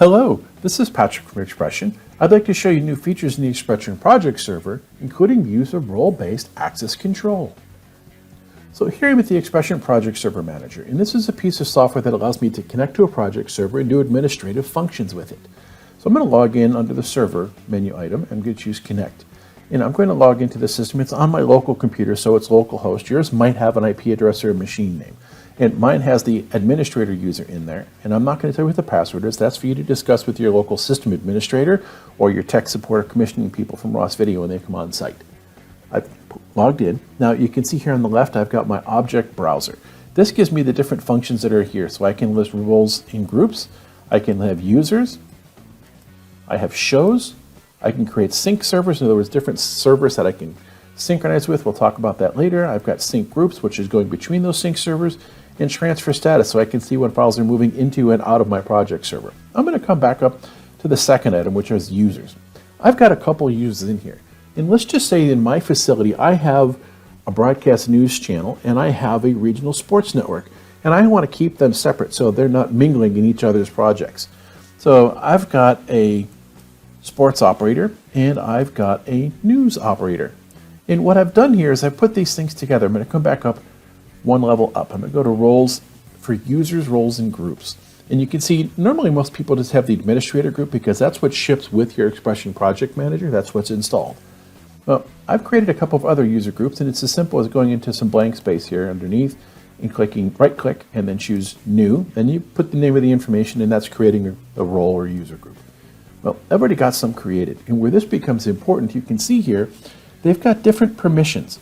Hello, this is Patrick from XPression. I'd like to show you new features in the XPression Project Server, including the use of role-based access control. So here I'm with the XPression Project Server Manager, and this is a piece of software that allows me to connect to a project server and do administrative functions with it. So I'm going to log in under the Server menu item. I'm going to choose Connect. And I'm going to log into the system. It's on my local computer, so it's localhost. Yours might have an IP address or a machine name. And mine has the administrator user in there. And I'm not going to tell you what the password is. That's for you to discuss with your local system administrator or your tech support or commissioning people from Ross Video when they come on site. I've logged in. Now you can see here on the left, I've got my object browser. This gives me the different functions that are here. So I can list roles in groups. I can have users. I have shows. I can create sync servers. In other words, different servers that I can synchronize with. We'll talk about that later. I've got sync groups, which is going between those sync servers, and transfer status, so I can see when files are moving into and out of my project server. I'm going to come back up to the second item, which is users. I've got a couple users in here. And let's just say in my facility, I have a broadcast news channel and I have a regional sports network. And I want to keep them separate so they're not mingling in each other's projects. So I've got a sports operator and I've got a news operator. And what I've done here is I've put these things together. I'm going to come back up one level up. I'm going to go to roles for users, roles, and groups. And you can see normally most people just have the administrator group because that's what ships with your XPression Project Manager. That's what's installed. Well, I've created a couple of other user groups, and it's as simple as going into some blank space here underneath and clicking right click and then choose new. Then you put the name of the information, and that's creating a role or user group. Well, I've already got some created. And where this becomes important, you can see here, they've got different permissions.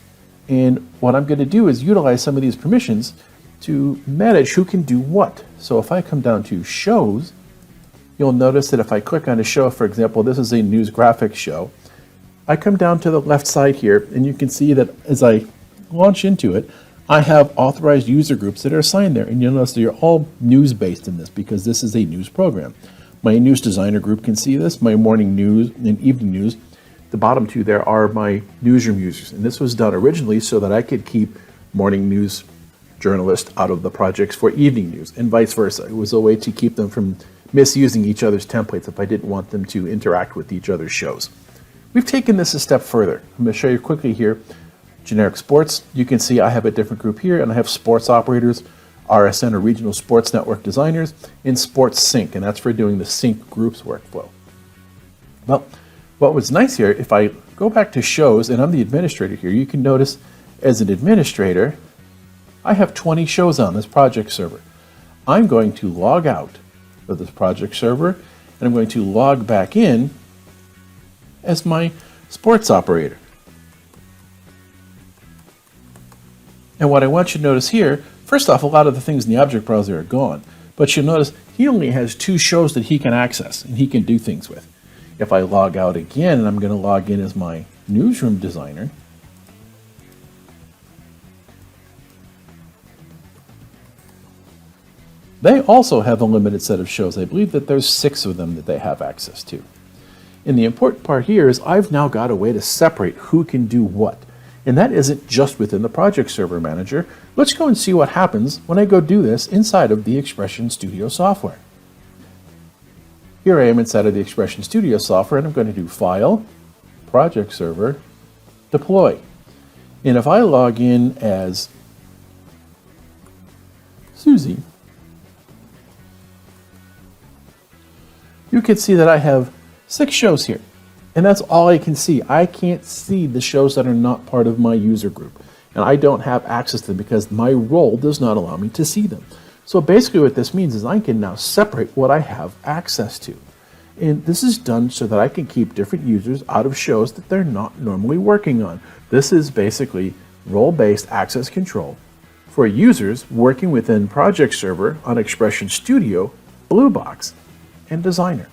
And what I'm going to do is utilize some of these permissions to manage who can do what. So if I come down to shows, you'll notice that if I click on a show, for example, this is a news graphics show, I come down to the left side here, and you can see that as I launch into it, I have authorized user groups that are assigned there. And you'll notice they're all news-based in this because this is a news program. My news designer group can see this, my morning news and evening news. The bottom two there are my newsroom users. And this was done originally so that I could keep morning news journalists out of the projects for evening news and vice versa. It was a way to keep them from misusing each other's templates if I didn't want them to interact with each other's shows. We've taken this a step further. I'm going to show you quickly here. Generic sports. You can see I have a different group here, and I have sports operators, RSN or regional sports network designers, and sports sync, and that's for doing the sync groups workflow. Well, what was nice here, if I go back to shows, and I'm the administrator here, you can notice as an administrator, I have 20 shows on this project server. I'm going to log out of this project server, and I'm going to log back in as my sports operator. And what I want you to notice here, first off, a lot of the things in the object browser are gone, but you'll notice he only has 2 shows that he can access and he can do things with. If I log out again, and I'm going to log in as my newsroom designer, they also have a limited set of shows. I believe that there's 6 of them that they have access to. And the important part here is I've now got a way to separate who can do what. And that isn't just within the Project Server Manager. Let's go and see what happens when I go do this inside of the XPression Studio software. Here I am inside of the XPression Studio software, and I'm going to do File, Project Server, Deploy. And if I log in as Susie, you can see that I have 6 shows here. And that's all I can see. I can't see the shows that are not part of my user group. And I don't have access to them because my role does not allow me to see them. So basically what this means is I can now separate what I have access to. And this is done so that I can keep different users out of shows that they're not normally working on. This is basically role-based access control for users working within Project Server on XPression Studio, Blue Box, and Designer.